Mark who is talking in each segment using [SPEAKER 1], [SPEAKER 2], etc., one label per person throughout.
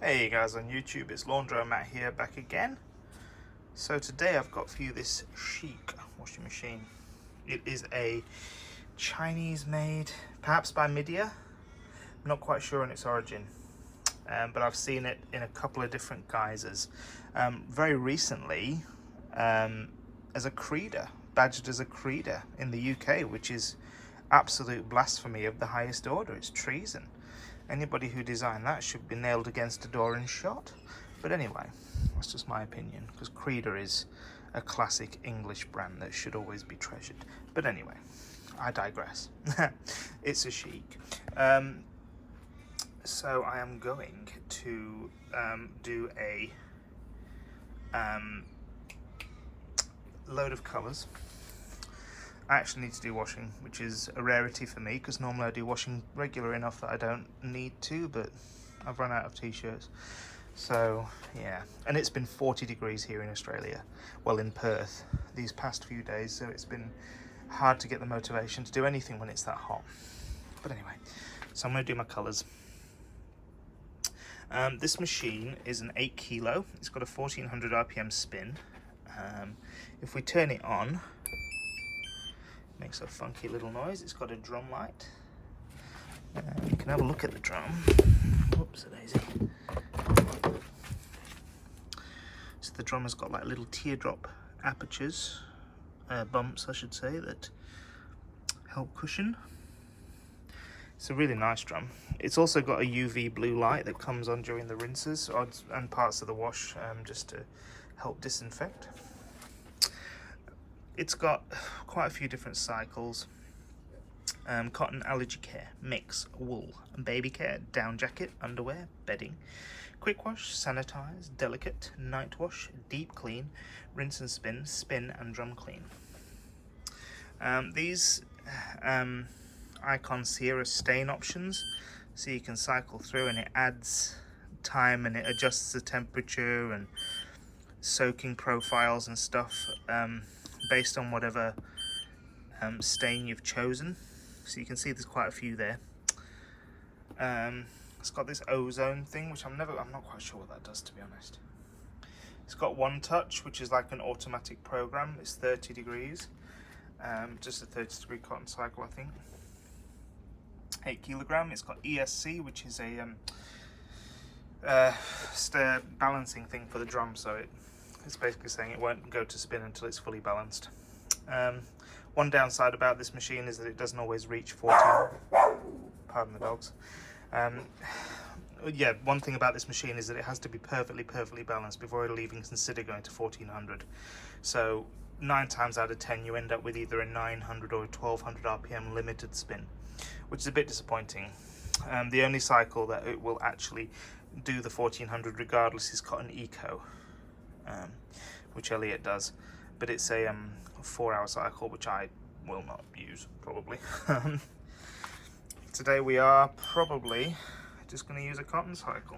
[SPEAKER 1] Hey guys on YouTube, it's Laundro-Matt here, back again. So today I've got for you this Chiq washing machine. It is a Chinese made, perhaps by Midea. I'm not quite sure on its origin, but I've seen it in a couple of different guises. Very recently, as a creeder, badged as a creeder in the UK, which is absolute blasphemy of the highest order. It's treason. Anybody who designed that should be nailed against a door and shot. But anyway, that's just my opinion, because Creeder is a classic English brand that should always be treasured. But anyway, I digress. It's a Chiq. So I am going to do a load of colours. I actually need to do washing, which is a rarity for me, because normally I do washing regular enough that I don't need to, but I've run out of t-shirts. So yeah, and it's been 40 degrees here in Australia, well, in Perth, these past few days, so it's been hard to get the motivation to do anything when it's that hot. But anyway, so I'm going to do my colours. This machine is an 8 kilo. It's got a 1400 RPM spin. If we turn it on, makes a funky little noise. It's got a drum light. You can have a look at the drum. Whoops, a daisy. So the drum has got like little teardrop apertures, bumps I should say, that help cushion. It's a really nice drum. It's also got a UV blue light that comes on during the rinses and parts of the wash, just to help disinfect. It's got quite a few different cycles. Cotton, allergy care, mix, wool, baby care, down jacket, underwear, bedding, quick wash, sanitize, delicate, night wash, deep clean, rinse and spin, spin and drum clean. These icons here are stain options, so you can cycle through and it adds time and it adjusts the temperature and soaking profiles and stuff based on whatever stain you've chosen. So you can see there's quite a few there. It's got this ozone thing, which I'm not quite sure what that does, to be honest. It's got one touch, which is like an automatic program. It's 30 degrees, just a 30-degree cotton cycle, I think. 8 kilogram. It's got ESC, which is a balancing thing for the drum, so it's basically saying it won't go to spin until it's fully balanced. One downside about this machine is that it doesn't always reach 14. Pardon the dogs. Yeah, one thing about this machine is that it has to be perfectly balanced before it'll even consider going to 1400. So 9 times out of 10 you end up with either a 900 or a 1200 RPM limited spin, which is a bit disappointing. The only cycle that it will actually do the 1400 regardless is Cotton Eco, which Elliot does, but it's a 4-hour cycle, which I will not use probably. Today we are probably just going to use a cotton cycle.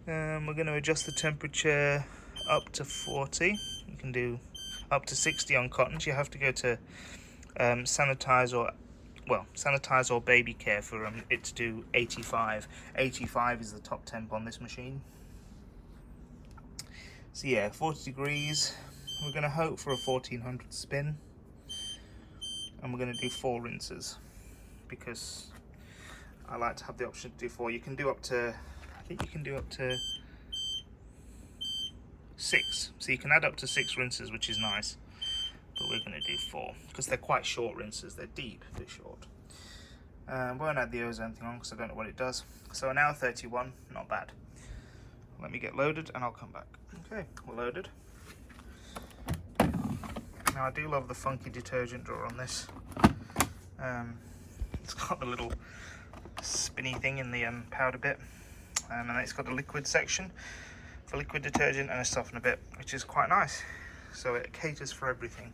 [SPEAKER 1] We're going to adjust the temperature up to 40. You can do up to 60 on cottons. You have to go to sanitize or baby care for it to do 85. 85 is the top temp on this machine. So yeah, 40 degrees. We're going to hope for a 1400 spin, and we're going to do 4 rinses because I like to have the option to do 4. You can do up to, I think you can do up to 6, so you can add up to 6 rinses, which is nice, but we're going to do 4 because they're quite short rinses. They're deep, they're short. Won't add the ozone thing on because I don't know what it does. So an hour 31, not bad. Let me get loaded and I'll come back. Okay, we're loaded. Now I do love the funky detergent drawer on this. It's got the little spinny thing in the powder bit, and then it's got a liquid section for liquid detergent and a softener bit, which is quite nice. So it caters for everything.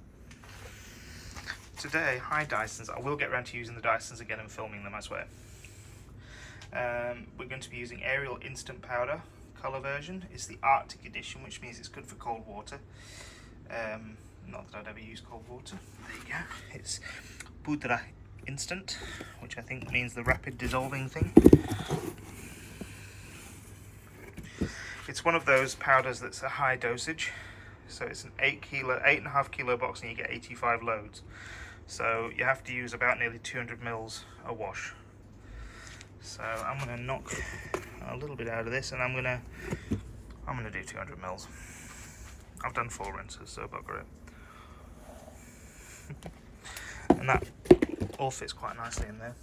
[SPEAKER 1] Today, hi Dysons. I will get around to using the Dysons again and filming them, I swear. We're going to be using Ariel Instant Powder colour version. It's the Arctic edition, which means it's good for cold water. Not that I'd ever use cold water. There you go. It's Pudra Instant, which I think means the rapid dissolving thing. It's one of those powders that's a high dosage. So it's an 8.5 kilo box, and you get 85 loads. So you have to use about nearly 200 mils a wash. So I'm going to knock a little bit out of this, and I'm going to do 200 mils. I've done 4 rinses, so bugger it. And that all fits quite nicely in there.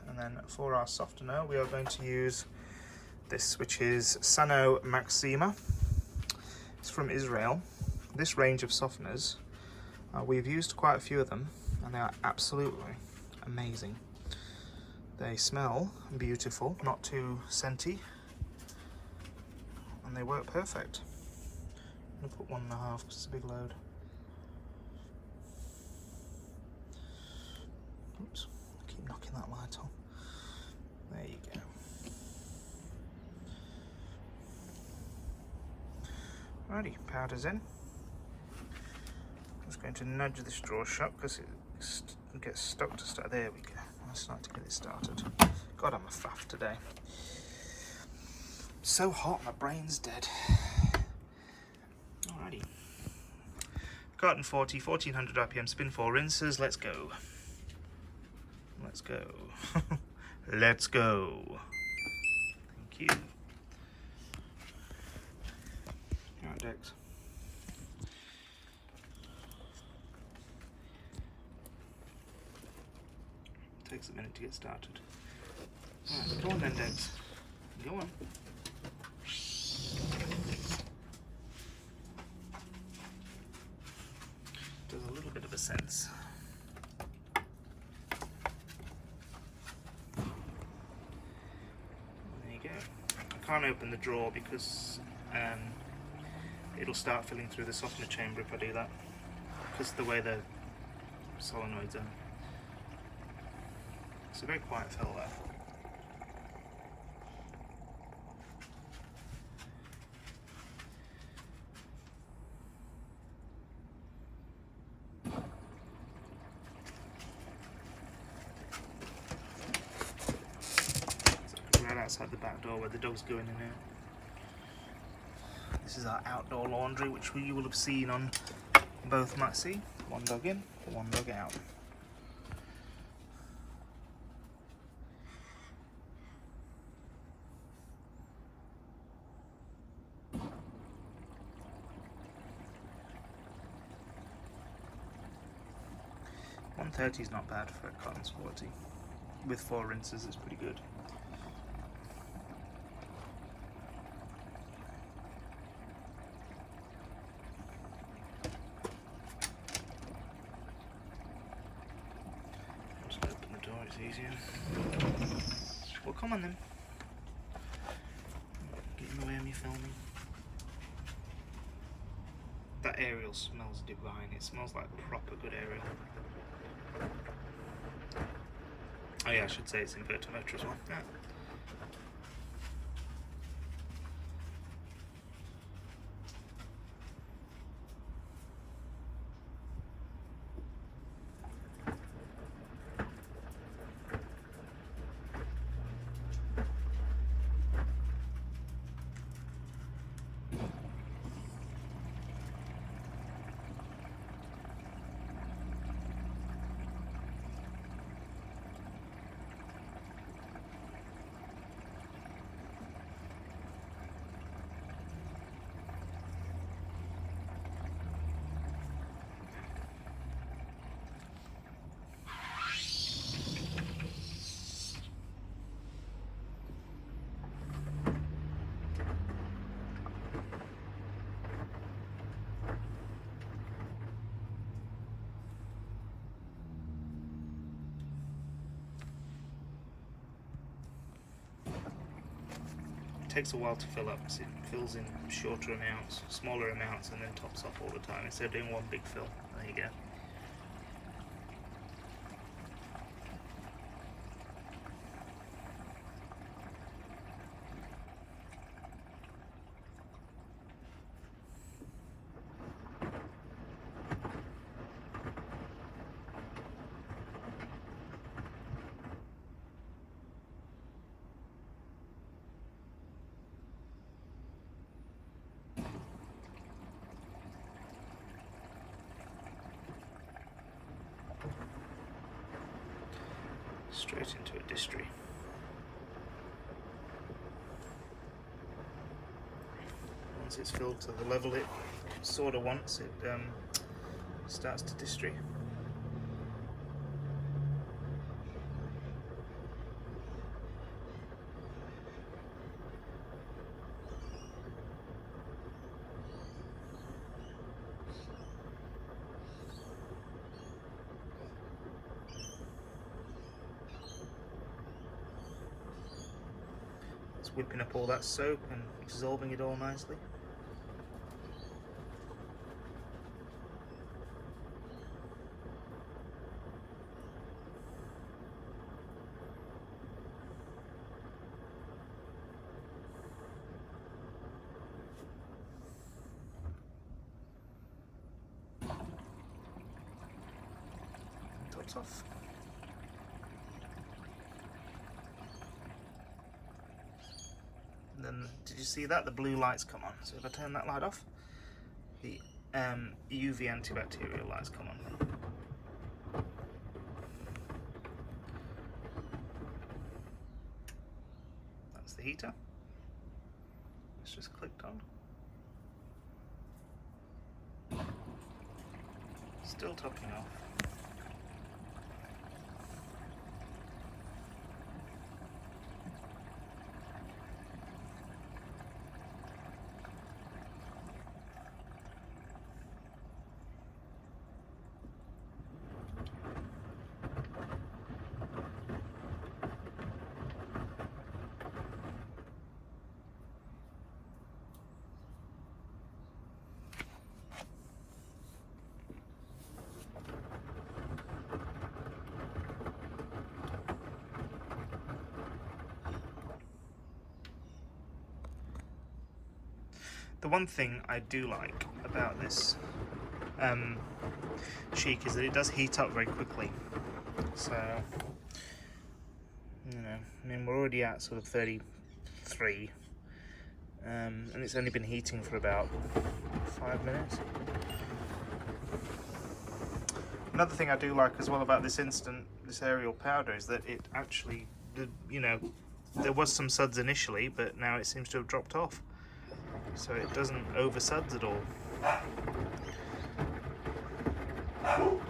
[SPEAKER 1] And then for our softener, we are going to use this, which is Sano Maxima. It's from Israel. This range of softeners, we've used quite a few of them, and they are absolutely amazing. They smell beautiful, not too scenty, and they work perfect. I'm going to put 1.5 because it's a big load. Oops, keep knocking that light on. There you go. Alrighty, powder's in. I'm just going to nudge the straw shut because it gets stuck to start. There we go. Let's start to get it started. God, I'm a faff today. So hot, my brain's dead. Alrighty. Carton 40, 1400 RPM, spin 4 rinses. Let's go. Let's go. Let's go. Thank you. Alright, Dex. Takes a minute to get started. Alright, go on then, Dex. Go on. Does a little bit of a sense. There you go. I can't open the drawer because it'll start filling through the softener chamber if I do that, because of the way the solenoids are. It's a very quiet fill there. So right outside the back door where the dogs go in and out. This is our outdoor laundry, which you will have seen on both Maxi. One dog in, one dog out. $130 is not bad for a cotton sporty. With 4 rinses, it's pretty good. Just open the door, it's easier. Well, come on then. Get in the way of me filming. That Ariel smells divine. It smells like proper good Ariel. Oh yeah, I should say it's inverter motor as well. Yeah. It takes a while to fill up because it fills in shorter amounts, smaller amounts, and then tops off all the time instead of doing one big fill. There you go. straight into a distry. Once it's filled to the level it sort of wants, it starts to distry. It's whipping up all that soap and dissolving it all nicely. Top's off. And then, did you see that? The blue lights come on. So if I turn that light off, the UV antibacterial lights come on. That's the heater. It's just clicked on. Still topping off. The one thing I do like about this Chiq is that it does heat up very quickly. So, you know, I mean, we're already at sort of 33, and it's only been heating for about 5 minutes. Another thing I do like as well about this aerial powder is that it actually, you know, there was some suds initially, but now it seems to have dropped off. So it doesn't over suds at all. Oh,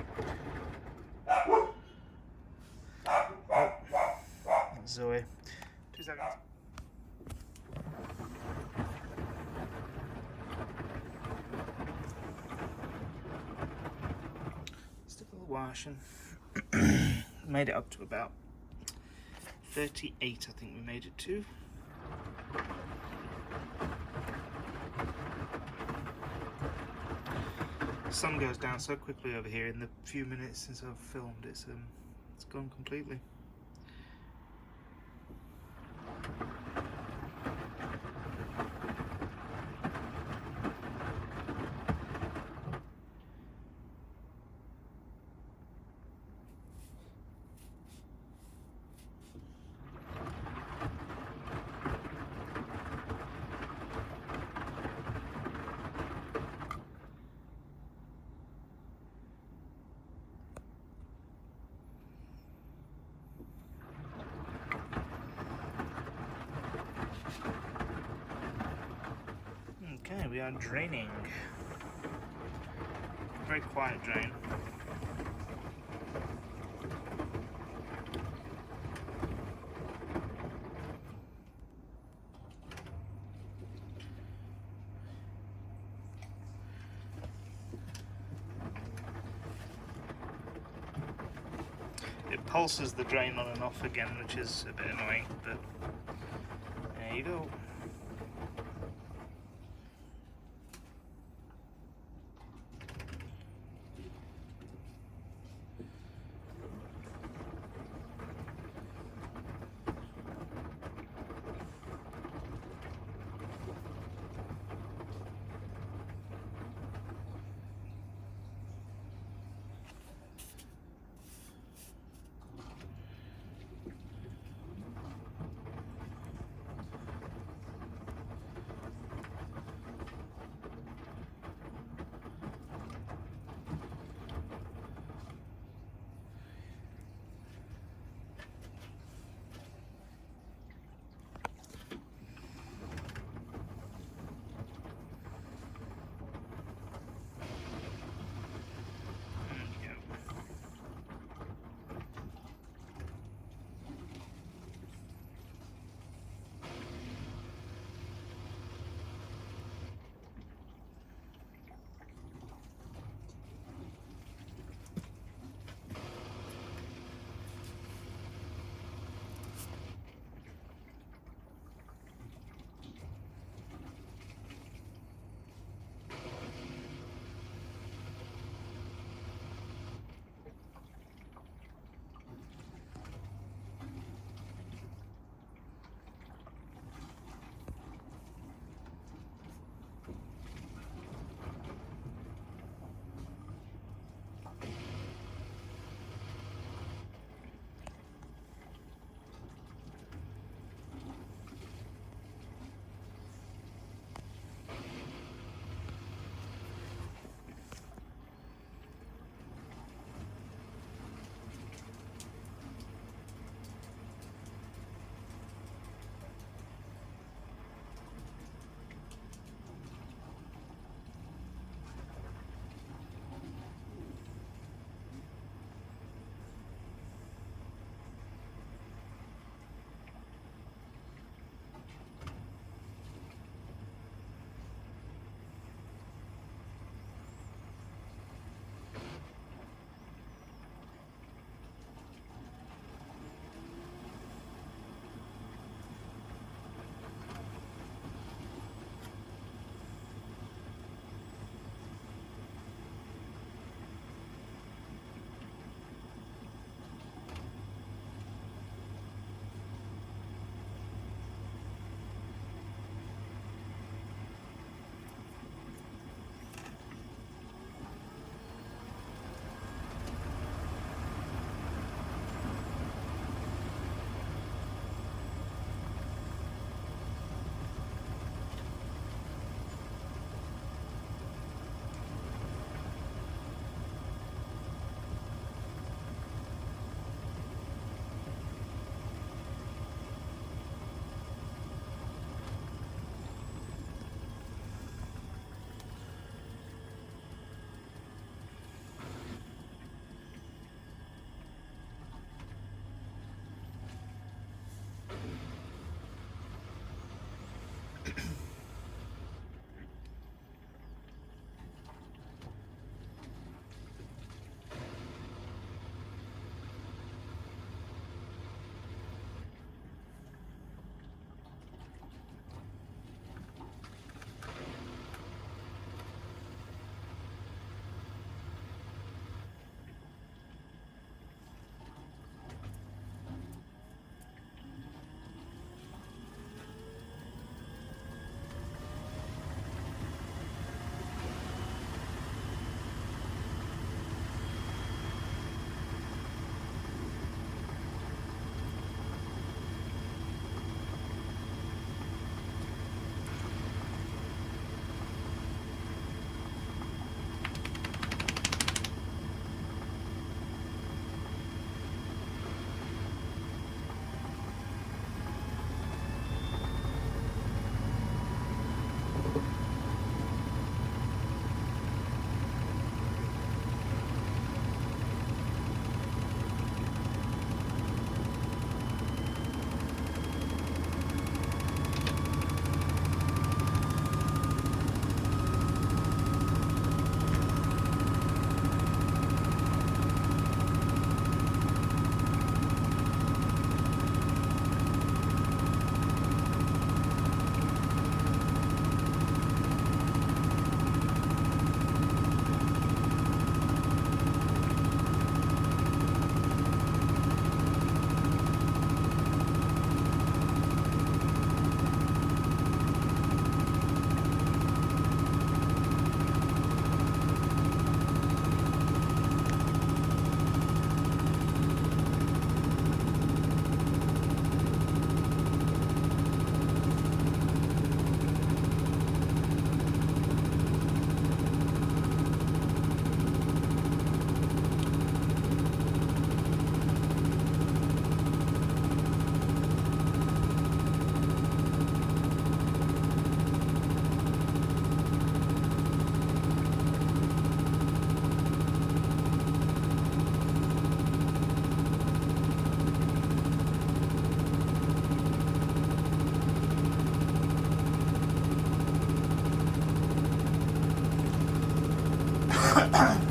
[SPEAKER 1] that's Zoe. 2 seconds. Stick a little wash and made it up to about 38, I think we made it to. The sun goes down so quickly over here in the few minutes since I've filmed. It's gone completely. Okay, we are draining. Very quiet drain. It pulses the drain on and off again, which is a bit annoying, but there you go.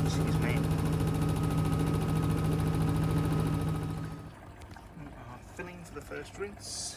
[SPEAKER 1] Excuse me. Filling for the first rinse.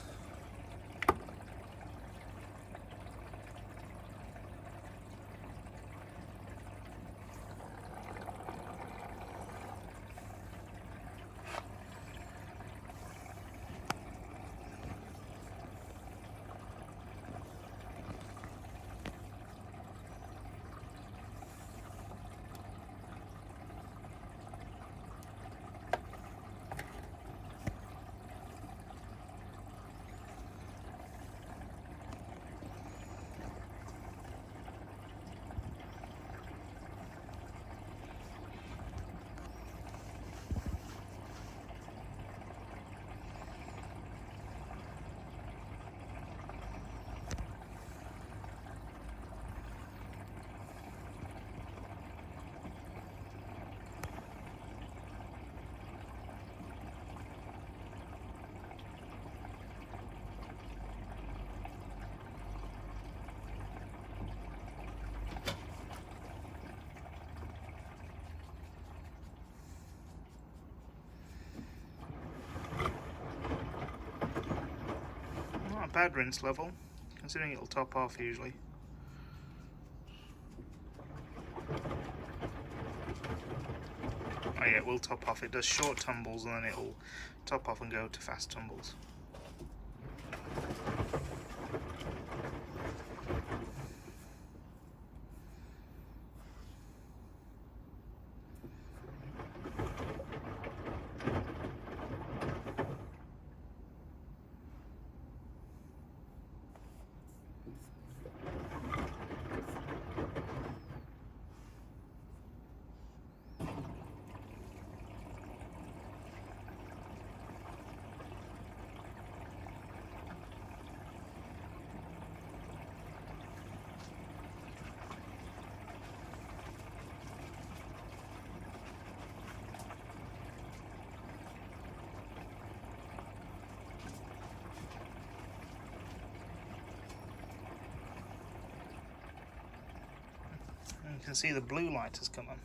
[SPEAKER 1] Not a bad rinse level, considering it'll top off usually. Oh yeah, it will top off. It does short tumbles and then it'll top off and go to fast tumbles. can see the blue light has come on.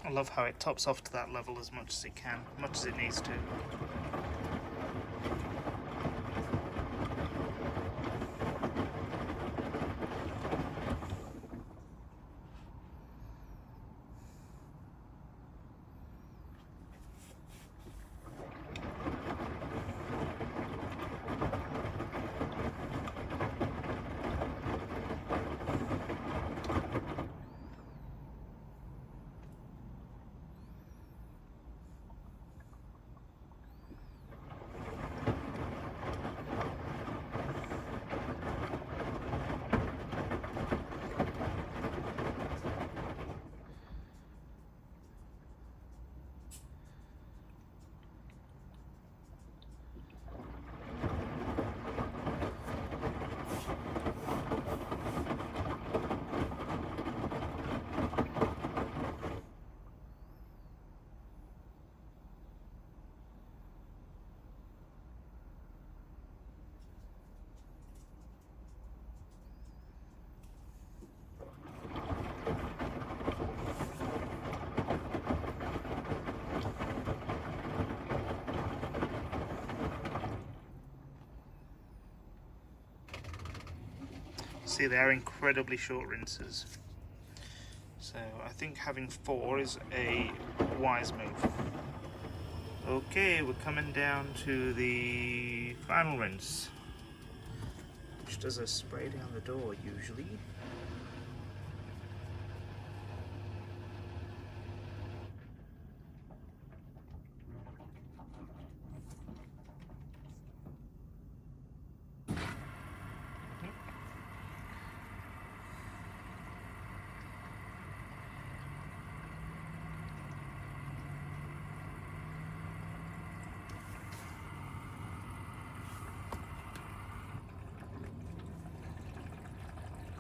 [SPEAKER 1] I love how it tops off to that level as much as it can, as much as it needs to. See, they're incredibly short rinses. So I think having 4 is a wise move. Okay, we're coming down to the final rinse, which does a spray down the door usually.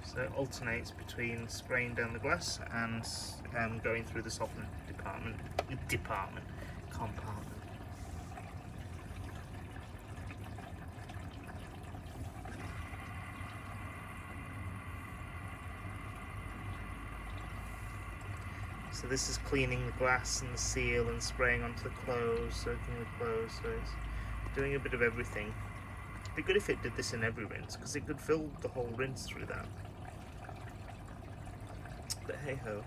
[SPEAKER 1] So it alternates between spraying down the glass and going through the softener compartment. So this is cleaning the glass and the seal and spraying onto the clothes, soaking the clothes, so it's doing a bit of everything. It'd be good if it did this in every rinse, because it could fill the whole rinse through that. But hey ho.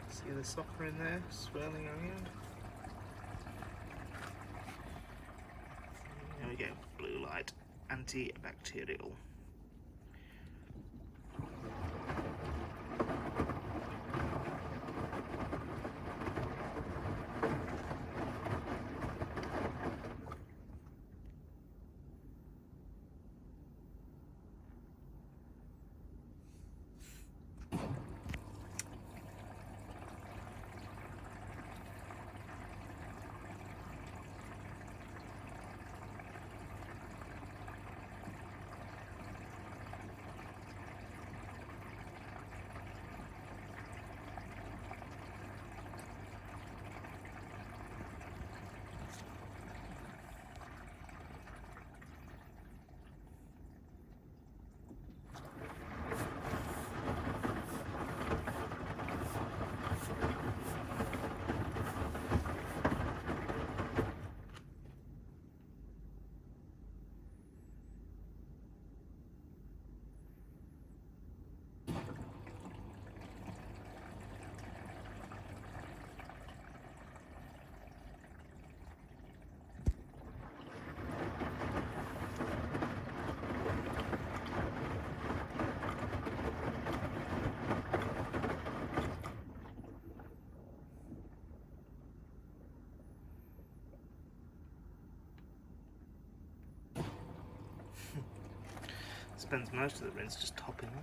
[SPEAKER 1] See the soccer in there, swirling around. There we go, blue light, antibacterial. spends most of the rinse just topping off.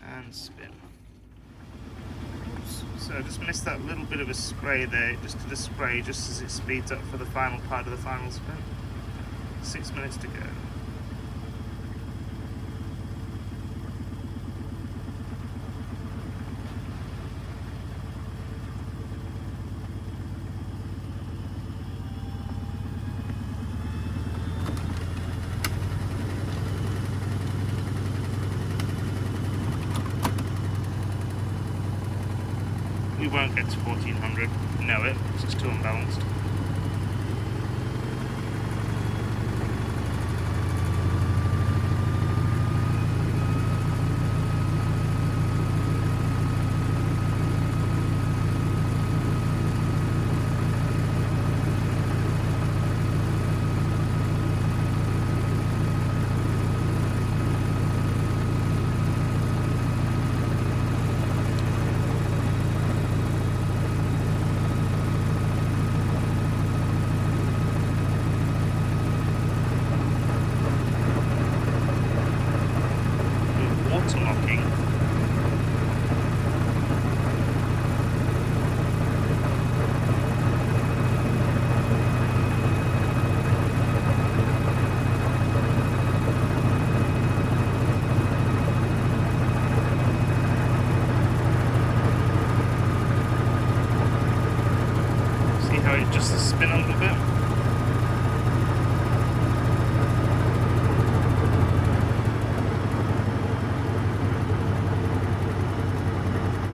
[SPEAKER 1] And spin. Oops. So I just missed that little bit of a spray there. Just did a spray just as it speeds up for the final part of the final spin. 6 minutes to go. We won't get to 1400, know it, because it's too unbalanced. Waterlocking. See how it adjusts the spin a little bit?